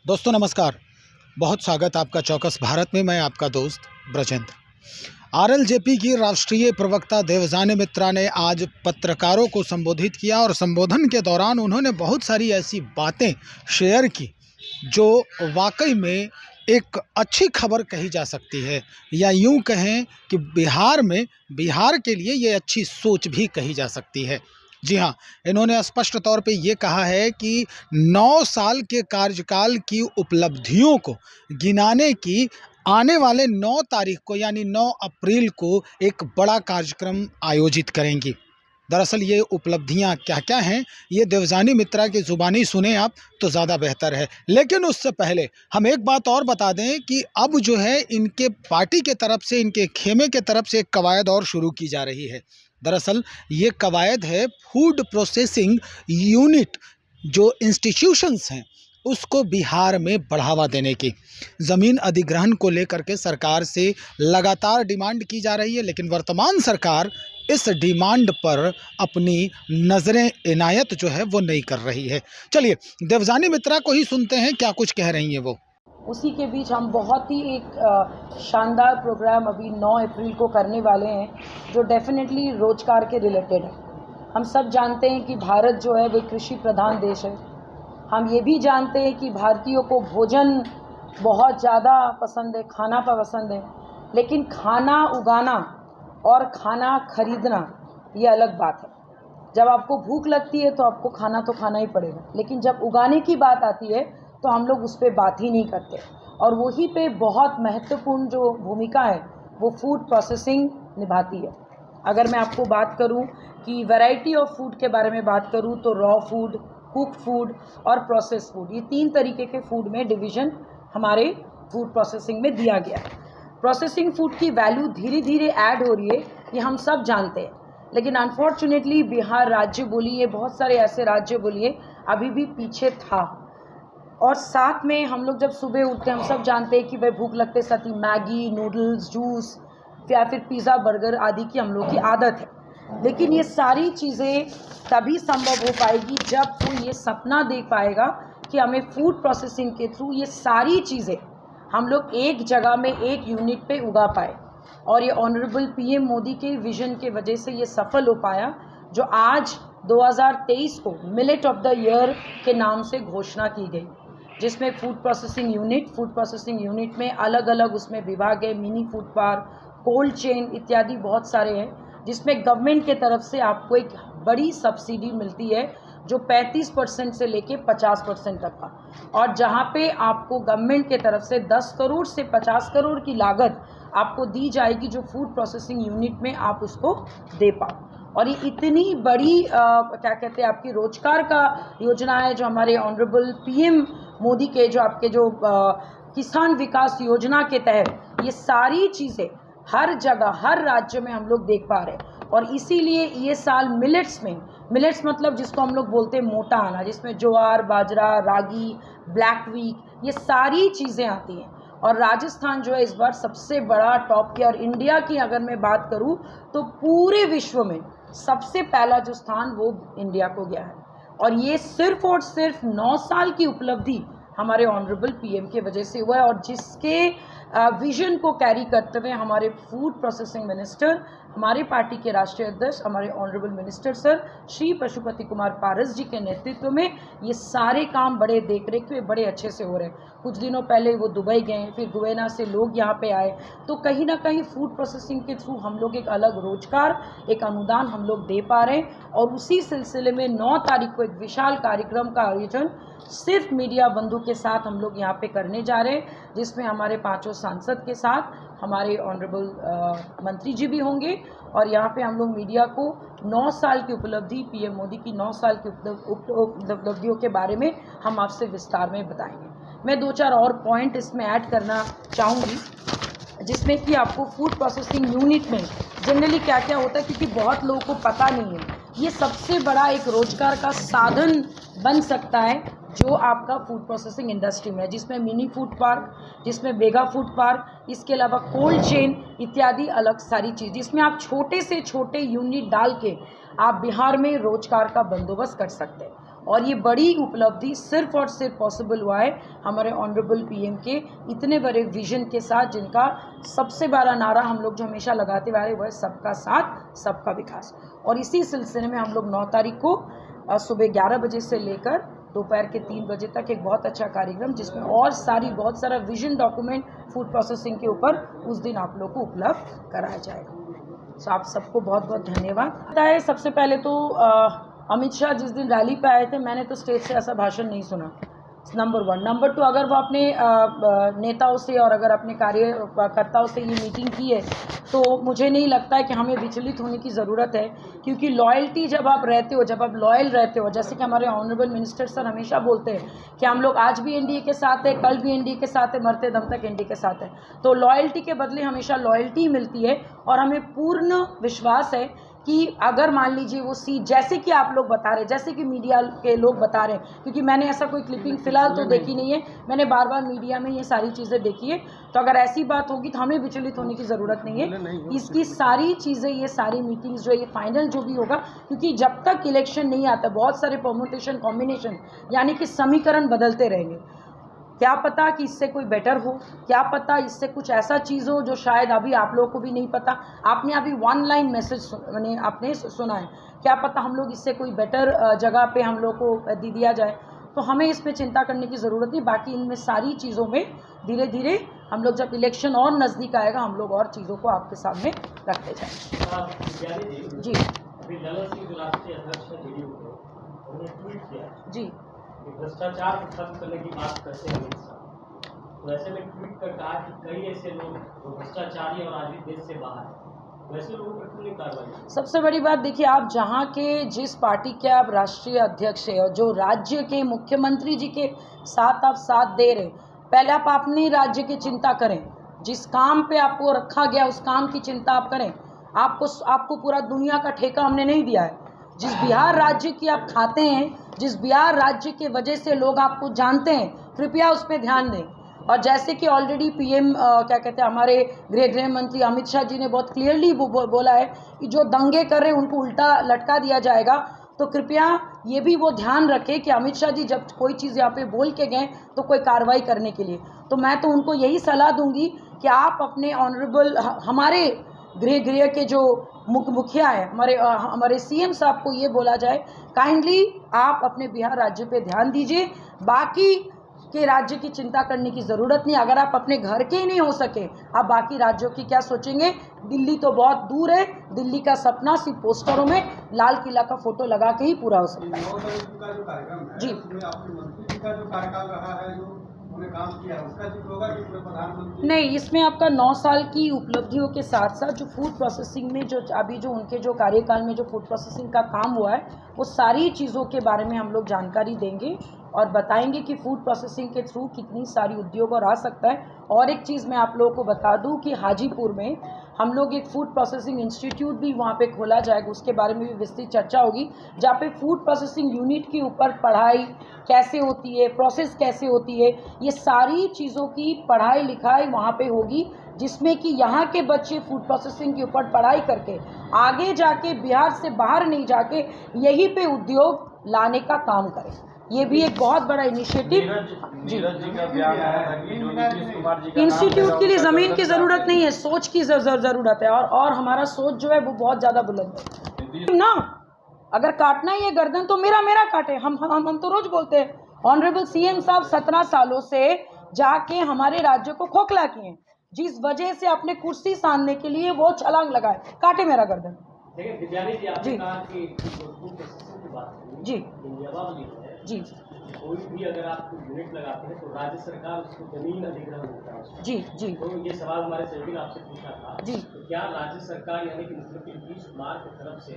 दोस्तों नमस्कार। बहुत स्वागत आपका चौकस भारत में। मैं आपका दोस्त ब्रजेंद्र। आरएलजेपी की राष्ट्रीय प्रवक्ता देवजानी मित्रा ने आज पत्रकारों को संबोधित किया और संबोधन के दौरान उन्होंने बहुत सारी ऐसी बातें शेयर की जो वाकई में एक अच्छी खबर कही जा सकती है, या यूं कहें कि बिहार के लिए ये अच्छी सोच भी कही जा सकती है। जी हाँ, इन्होंने स्पष्ट तौर पे ये कहा है कि 9 साल के कार्यकाल की उपलब्धियों को गिनाने की आने वाले 9 तारीख को यानी 9 अप्रैल को एक बड़ा कार्यक्रम आयोजित करेंगी। दरअसल ये उपलब्धियां क्या-क्या हैं, ये देवजानी मित्रा की ज़ुबानी सुने आप तो ज़्यादा बेहतर है। लेकिन उससे पहले हम एक बात और बता दें कि अब जो है इनके पार्टी के तरफ से, इनके खेमे के तरफ से एक कवायद और शुरू की जा रही है। दरअसल ये कवायद है फूड प्रोसेसिंग यूनिट जो इंस्टीट्यूशंस हैं उसको बिहार में बढ़ावा देने की। ज़मीन अधिग्रहण को लेकर के सरकार से लगातार डिमांड की जा रही है, लेकिन वर्तमान सरकार इस डिमांड पर अपनी नज़रें इनायत जो है वो नहीं कर रही है। चलिए देवजानी मित्रा को ही सुनते हैं क्या कुछ कह रही हैं वो। उसी के बीच हम बहुत ही एक शानदार प्रोग्राम अभी 9 अप्रैल को करने वाले हैं जो डेफिनेटली रोजगार के रिलेटेड है। हम सब जानते हैं कि भारत जो है वो कृषि प्रधान देश है। हम ये भी जानते हैं कि भारतीयों को भोजन बहुत ज़्यादा पसंद है, खाना पसंद है, लेकिन खाना उगाना और खाना खरीदना ये अलग बात है। जब आपको भूख लगती है तो आपको खाना तो खाना ही पड़ेगा, लेकिन जब उगाने की बात आती है तो हम लोग उस पर बात ही नहीं करते। और वहीं पे बहुत महत्वपूर्ण जो भूमिका है वो फूड प्रोसेसिंग निभाती है। अगर मैं आपको बात करूं कि वैरायटी ऑफ फूड के बारे में बात करूं तो रॉ फूड, कुक फूड और प्रोसेस फूड, ये 3 तरीके के फूड में डिवीज़न हमारे फूड प्रोसेसिंग में दिया गया है। प्रोसेसिंग फूड की वैल्यू धीरे धीरे ऐड हो रही है, ये हम सब जानते हैं, लेकिन अनफॉर्चुनेटली बिहार राज्य बोलिए, बहुत सारे ऐसे राज्य बोलिए अभी भी पीछे था। और साथ में हम लोग जब सुबह उठते हैं हम सब जानते हैं कि भाई भूख लगते साथ ही मैगी, नूडल्स, जूस या फिर पिज़्ज़ा, बर्गर आदि की हम लोग की आदत है। लेकिन ये सारी चीज़ें तभी संभव हो पाएगी जब कोई ये सपना देख पाएगा कि हमें फूड प्रोसेसिंग के थ्रू ये सारी चीज़ें हम लोग एक जगह में एक यूनिट पे उगा पाए। और ये ऑनरेबल पीएम मोदी के विजन के वजह से ये सफल हो पाया, जो आज 2023 को मिलेट ऑफ द ईयर के नाम से घोषणा की गई, जिसमें फूड प्रोसेसिंग यूनिट में अलग अलग उसमें विभाग है, mini food park, cold chain इत्यादि बहुत सारे हैं, जिसमें गवर्नमेंट के तरफ से आपको एक बड़ी सब्सिडी मिलती है जो 35% से लेके 50% तक का। और जहां पे आपको गवर्नमेंट के तरफ से 10 करोड़ से 50 करोड़ की लागत आपको दी जाएगी जो फूड प्रोसेसिंग यूनिट में आप उसको दे पाओ। और ये इतनी बड़ी क्या कहते हैं आपकी रोजगार का योजना है जो हमारे ऑनरेबल पीएम मोदी के जो आपके जो किसान विकास योजना के तहत ये सारी चीज़ें हर जगह हर राज्य में हम लोग देख पा रहे हैं। और इसीलिए ये साल मिलेट्स मतलब जिसको हम लोग बोलते हैं मोटा अनाज, जिसमें ज्वार, बाजरा, रागी, ब्लैक व्हीट, ये सारी चीज़ें आती हैं। और राजस्थान जो है इस बार सबसे बड़ा टॉप किया। और इंडिया की अगर मैं बात करूं तो पूरे विश्व में सबसे पहला जो स्थान वो इंडिया को गया है। और ये सिर्फ और सिर्फ 9 साल की उपलब्धि हमारे ऑनरेबल पीएम के वजह से हुआ है। और जिसके विजन को कैरी करते हुए हमारे फूड प्रोसेसिंग मिनिस्टर, हमारे पार्टी के राष्ट्रीय अध्यक्ष, हमारे honourable minister sir Shri Pashupati Kumar Paras ji के नेतृत्व में ये सारे काम बड़े देखरेख में बड़े अच्छे से हो रहे हैं। कुछ दिनों पहले वो दुबई गए, फिर गुवेना से लोग यहाँ पे आए, तो कहीं ना कहीं फूड प्रोसेसिंग के थ्रू हम लोग एक अलग रोजगार, एक अनुदान हम लोग दे पा रहे हैं। और उसी सिलसिले में 9 तारीख को एक विशाल कार्यक्रम का आयोजन सिर्फ मीडिया बंधु के साथ हम लोग यहाँ पे करने जा रहे हैं, जिसमें हमारे 5 सांसद के साथ हमारे ऑनरेबल मंत्री जी भी होंगे। और यहाँ पे हम लोग मीडिया को 9 साल की उपलब्धि, पीएम मोदी की 9 साल की उपलब्धियों के बारे में हम आपसे विस्तार में बताएंगे। मैं 2-4 और पॉइंट इसमें ऐड करना चाहूँगी, जिसमें कि आपको फूड प्रोसेसिंग यूनिट में जनरली क्या क्या होता है, क्योंकि बहुत लोगों को पता नहीं है। ये सबसे बड़ा एक रोजगार का साधन बन सकता है जो आपका फूड प्रोसेसिंग इंडस्ट्री में है, जिसमें मिनी फूड पार्क, जिसमें मेगा फूड पार्क, इसके अलावा कोल्ड चेन इत्यादि अलग सारी चीज़, जिसमें आप छोटे से छोटे यूनिट डाल के आप बिहार में रोजगार का बंदोबस्त कर सकते हैं। और ये बड़ी उपलब्धि सिर्फ और सिर्फ पॉसिबल हुआ है हमारे ऑनरेबल पीएम के इतने बड़े विजन के साथ, जिनका सबसे बड़ा नारा हम लोग जो हमेशा लगाते हुए आ रहे वो है सबका साथ सबका विकास। और इसी सिलसिले में हम लोग 9 तारीख को सुबह 11 बजे से लेकर दोपहर के 3 बजे तक एक बहुत अच्छा कार्यक्रम, जिसमें और बहुत सारा विजन डॉक्यूमेंट फूड प्रोसेसिंग के ऊपर उस दिन आप लोग को उपलब्ध कराया जाएगा। तो आप सबको बहुत बहुत धन्यवाद। सबसे पहले तो अमित शाह जिस दिन रैली पे आए थे, मैंने तो स्टेज से ऐसा भाषण नहीं सुना, नंबर 1। नंबर 2, अगर वो अपने नेताओं से और अगर अपने कार्यकर्ताओं से ये मीटिंग की है तो मुझे नहीं लगता है कि हमें विचलित होने की ज़रूरत है, क्योंकि लॉयल्टी जब आप रहते हो, जब आप लॉयल रहते हो, जैसे कि हमारे ऑनरेबल मिनिस्टर सर हमेशा बोलते हैं कि हम लोग आज भी एनडीए के साथ है, कल भी एनडीए के साथ है, मरते दम तक एनडीए के साथ है। तो लॉयल्टी के बदले हमेशा लॉयल्टी मिलती है और हमें पूर्ण विश्वास है कि अगर मान लीजिए वो सीट, जैसे कि आप लोग बता रहे, जैसे कि मीडिया के लोग बता रहे हैं, क्योंकि मैंने ऐसा कोई क्लिपिंग फ़िलहाल तो देखी नहीं है, मैंने बार बार मीडिया में ये सारी चीज़ें देखी है, तो अगर ऐसी बात होगी तो हमें विचलित होने की ज़रूरत नहीं है। इसकी सारी चीज़ें, ये सारी मीटिंग्स जो है, ये फाइनल जो भी होगा, क्योंकि जब तक इलेक्शन नहीं आता बहुत सारे परमुटेशन कॉम्बिनेशन यानी कि समीकरण बदलते रहेंगे। क्या पता कि इससे कोई बेटर हो, क्या पता इससे कुछ ऐसा चीज़ हो जो शायद अभी आप लोगों को भी नहीं पता। आपने अभी 1 लाइन मैसेज आपने सुना है, क्या पता हम लोग इससे कोई बेटर जगह पे हम लोग को दे दिया जाए। तो हमें इस पे चिंता करने की ज़रूरत नहीं। बाकी इनमें सारी चीज़ों में धीरे धीरे हम लोग जब इलेक्शन और नज़दीक आएगा, हम लोग और चीज़ों को आपके सामने रखते जाएंगे। जी जी भ्रष्टाचार को खत्म करने की बात करते हैं अमित शाह, तो ऐसे में ट्वीट कर कहा कि कई ऐसे लोग जो भ्रष्टाचारी और आज भी देश से बाहर हैं, वैसे लोगों पर क्यों नहीं कार्रवाई? सबसे बड़ी बात देखिए, आप जहाँ के जिस पार्टी के आप राष्ट्रीय अध्यक्ष है और जो राज्य के मुख्यमंत्री जी के साथ आप साथ दे रहे, पहले आप अपने राज्य की चिंता करें। जिस काम पे आपको रखा गया उस काम की चिंता आप करें। आपको पूरा दुनिया का ठेका हमने नहीं दिया है। जिस बिहार राज्य की आप खाते हैं, जिस बिहार राज्य के वजह से लोग आपको जानते हैं, कृपया उस पर ध्यान दें। और जैसे कि ऑलरेडी पीएम क्या कहते हैं, हमारे गृह मंत्री अमित शाह जी ने बहुत क्लियरली बोला है कि जो दंगे कर रहे हैं उनको उल्टा लटका दिया जाएगा। तो कृपया ये भी वो ध्यान रखें कि अमित शाह जी जब कोई चीज़ यहाँ पे बोल के गए तो कोई कार्रवाई करने के लिए, तो मैं तो उनको यही सलाह दूंगी कि आप अपने ऑनरेबल हमारे गृह के जो मुखिया है, हमारे सीएम साहब को ये बोला जाए, काइंडली आप अपने बिहार राज्य पे ध्यान दीजिए, बाकी के राज्य की चिंता करने की ज़रूरत नहीं। अगर आप अपने घर के ही नहीं हो सके, आप बाकी राज्यों की क्या सोचेंगे। दिल्ली तो बहुत दूर है, दिल्ली का सपना सिर्फ पोस्टरों में लाल किला का फोटो लगा के ही पूरा हो सकता है। जी नहीं, इसमें आपका 9 साल की उपलब्धियों के साथ साथ जो फूड प्रोसेसिंग में जो अभी जो उनके जो कार्यकाल में जो फूड प्रोसेसिंग का काम हुआ है, वो सारी चीज़ों के बारे में हम लोग जानकारी देंगे और बताएंगे कि फूड प्रोसेसिंग के थ्रू कितनी सारी उद्योग और आ सकता है। और एक चीज़ मैं आप लोगों को बता दूं कि हाजीपुर में हम लोग एक फूड प्रोसेसिंग इंस्टीट्यूट भी वहाँ पे खोला जाएगा, उसके बारे में भी विस्तृत चर्चा होगी, जहाँ पे फूड प्रोसेसिंग यूनिट के ऊपर पढ़ाई कैसे होती है, प्रोसेस कैसे होती है, ये सारी चीज़ों की पढ़ाई लिखाई वहाँ पे होगी, जिसमें कि यहाँ के बच्चे फूड प्रोसेसिंग के ऊपर पढ़ाई करके आगे जाके बिहार से बाहर नहीं जाके यहीं पे उद्योग लाने का काम करें। ये भी एक बहुत बड़ा इनिशिएटिव। जी, इंस्टीट्यूट के लिए ज़मीन की ज़रूरत नहीं है, सोच की ज़रूरत है, और हमारा सोच जो है वो बहुत ज़्यादा बुलंद है ना। अगर काटना ही है गर्दन तो मेरा काटे। हम तो रोज बोलते हैं, ऑनरेबल सीएम साहब 17 सालों से जाके हमारे राज्य को खोखला किए, जिस वजह से अपने कुर्सी साधने के लिए वो छलांग लगाए, काटे मेरा गर्दन। जी जी जी कोई भी अगर आप यूनिट लगाते हैं तो राज्य सरकार उसको जमीन अधिग्रहण होता है। जी जी तो ये सवाल हमारे सहयोगी ने आपसे पूछा था जी, तो क्या राज्य सरकार यानी कि मुख्यमंत्री नीतीश कुमार की तरफ से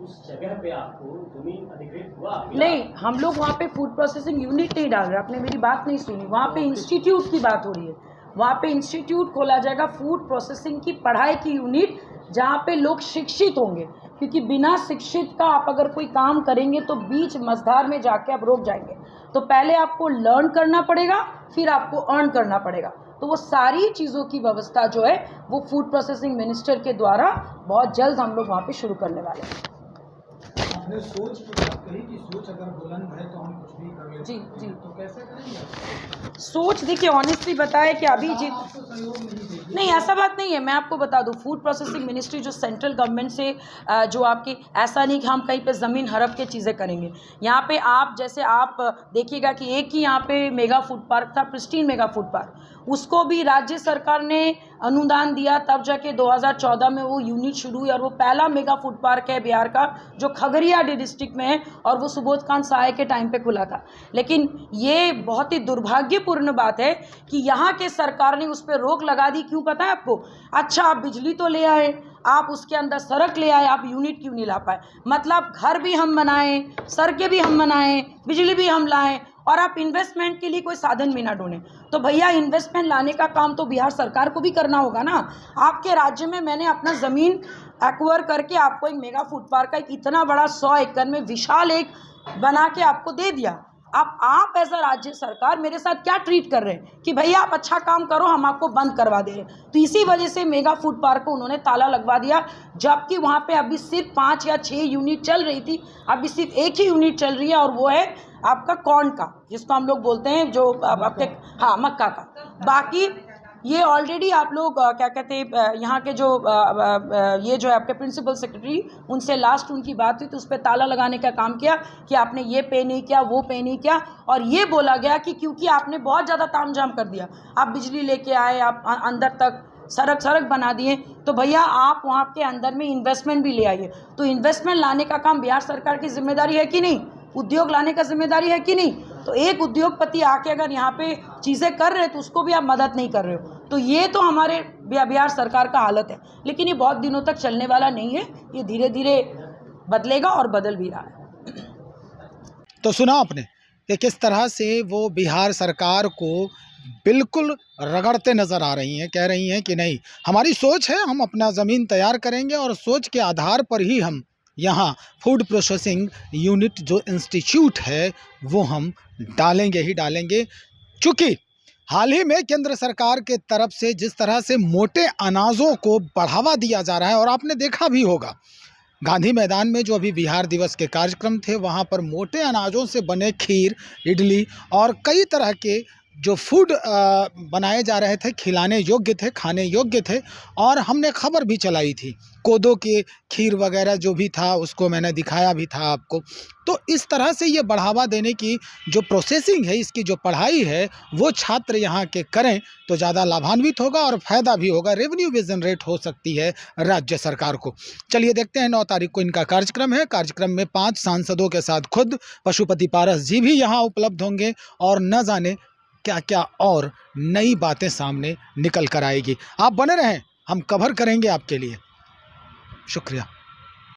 उस जगह पे आपको जमीन अधिग्रहित हुआ? नहीं, हम लोग वहाँ पे फूड प्रोसेसिंग यूनिट नहीं डाल रहे, आपने मेरी बात नहीं सुनी। वहाँ पे इंस्टीट्यूट की बात हो रही है, वहाँ पे इंस्टीट्यूट खोला जाएगा फूड प्रोसेसिंग की पढ़ाई की यूनिट, जहाँ पे लोग शिक्षित होंगे, क्योंकि बिना शिक्षित का आप अगर कोई काम करेंगे तो बीच मझधार में जाके आप रुक जाएंगे। तो पहले आपको लर्न करना पड़ेगा, फिर आपको अर्न करना पड़ेगा। तो वो सारी चीज़ों की व्यवस्था जो है वो फूड प्रोसेसिंग मिनिस्टर के द्वारा बहुत जल्द हम लोग वहाँ पे शुरू करने वाले हैं। आपने सोच की बात कही कि सोच अगर बुलंद है तो हम कुछ भी कर लेते जी, हैं। जी। तो कैसे करेंगे आप? सोच देखिए, ऑनेस्टली बताया कि अभी आपको सहयोग नहीं देगी। नहीं, ऐसा बात नहीं है। मैं आपको बता दूं, फूड प्रोसेसिंग मिनिस्ट्री जो सेंट्रल गवर्नमेंट से जो आपकी, ऐसा नहीं कि हम कहीं पे ज़मीन हड़प के चीज़ें करेंगे। यहाँ पे आप जैसे आप देखिएगा कि एक ही यहाँ पे मेगा फूड पार्क था, प्रिस्टीन मेगा फूड पार्क, उसको भी राज्य सरकार ने अनुदान दिया, तब जाके 2014 में वो यूनिट शुरू हुई और वो पहला मेगा फूड पार्क है बिहार का जो खगड़िया डिस्ट्रिक्ट में है, और वो सुबोधकांत सहाय के टाइम पे खुला था। लेकिन ये बहुत ही दुर्भाग्यपूर्ण बात है कि यहाँ के सरकार ने उस पर रोक लगा दी। क्यों पता है आपको? अच्छा, आप बिजली तो ले आए, आप उसके अंदर सड़क ले आए, आप यूनिट क्यों नहीं ला पाए? मतलब घर भी हम बनाएं, सड़कें भी हम बनाएं, बिजली भी हम लाएं, और आप इन्वेस्टमेंट के लिए कोई साधन भी ना ढूंढें। तो भैया, इन्वेस्टमेंट लाने का काम तो बिहार सरकार को भी करना होगा ना। आपके राज्य में मैंने अपना ज़मीन एक्वायर करके आपको एक मेगा फूड पार्क का एक इतना बड़ा 100 एकड़ में विशाल एक बना के आपको दे दिया। अब आप एज अ राज्य सरकार मेरे साथ क्या ट्रीट कर रहे हैं कि भैया आप अच्छा काम करो, हम आपको बंद करवा दे रहे हैं। तो इसी वजह से मेगा फूड पार्क को उन्होंने ताला लगवा दिया, जबकि वहाँ पे अभी सिर्फ 5 या 6 यूनिट चल रही थी, अभी सिर्फ एक ही यूनिट चल रही है, और वो है आपका कॉर्न का, जिसको हम लोग बोलते हैं जो आपके, हाँ, मक्का का। बाकी ये ऑलरेडी आप लोग क्या कहते हैं, यहाँ के जो ये जो है आपके प्रिंसिपल सेक्रेटरी, उनसे लास्ट उनकी बात हुई तो उस पर ताला लगाने का काम किया कि आपने ये पे नहीं किया, वो पे नहीं किया, और ये बोला गया कि क्योंकि आपने बहुत ज़्यादा तामझाम कर दिया, आप बिजली लेके आए, आप अंदर तक सड़क बना दिए, तो भैया आप वहाँ के अंदर में इन्वेस्टमेंट भी ले आइए। तो इन्वेस्टमेंट लाने का काम बिहार सरकार की जिम्मेदारी है कि नहीं? उद्योग लाने का जिम्मेदारी है कि नहीं? तो एक उद्योगपति आके अगर यहाँ पे चीज़ें कर रहे हैं तो उसको भी आप मदद नहीं कर रहे हो। तो ये तो हमारे बिहार सरकार का हालत है, लेकिन ये बहुत दिनों तक चलने वाला नहीं है, ये धीरे धीरे बदलेगा और बदल भी रहा है। तो सुना आपने कि किस तरह से वो बिहार सरकार को बिल्कुल रगड़ते नज़र आ रही हैं, कह रही हैं कि नहीं, हमारी सोच है, हम अपना ज़मीन तैयार करेंगे और सोच के आधार पर ही हम यहाँ फूड प्रोसेसिंग यूनिट जो इंस्टीट्यूट है वो हम डालेंगे ही डालेंगे। चूँकि हाल ही में केंद्र सरकार के तरफ से जिस तरह से मोटे अनाजों को बढ़ावा दिया जा रहा है, और आपने देखा भी होगा गांधी मैदान में जो अभी बिहार दिवस के कार्यक्रम थे, वहाँ पर मोटे अनाजों से बने खीर, इडली और कई तरह के जो फूड बनाए जा रहे थे, खिलाने योग्य थे, खाने योग्य थे, और हमने खबर भी चलाई थी, कोदो के खीर वगैरह जो भी था उसको मैंने दिखाया भी था आपको। तो इस तरह से ये बढ़ावा देने की जो प्रोसेसिंग है, इसकी जो पढ़ाई है, वो छात्र यहाँ के करें तो ज़्यादा लाभान्वित होगा और फ़ायदा भी होगा, रेवेन्यू भी जनरेट हो सकती है राज्य सरकार को। चलिए देखते हैं, 9 तारीख को इनका कार्यक्रम है। कार्यक्रम में 5 सांसदों के साथ खुद पशुपति पारस जी भी यहाँ उपलब्ध होंगे, और न जाने क्या क्या और नई बातें सामने निकल कर आएगी। आप बने रहें, हम कवर करेंगे आपके लिए। शुक्रिया।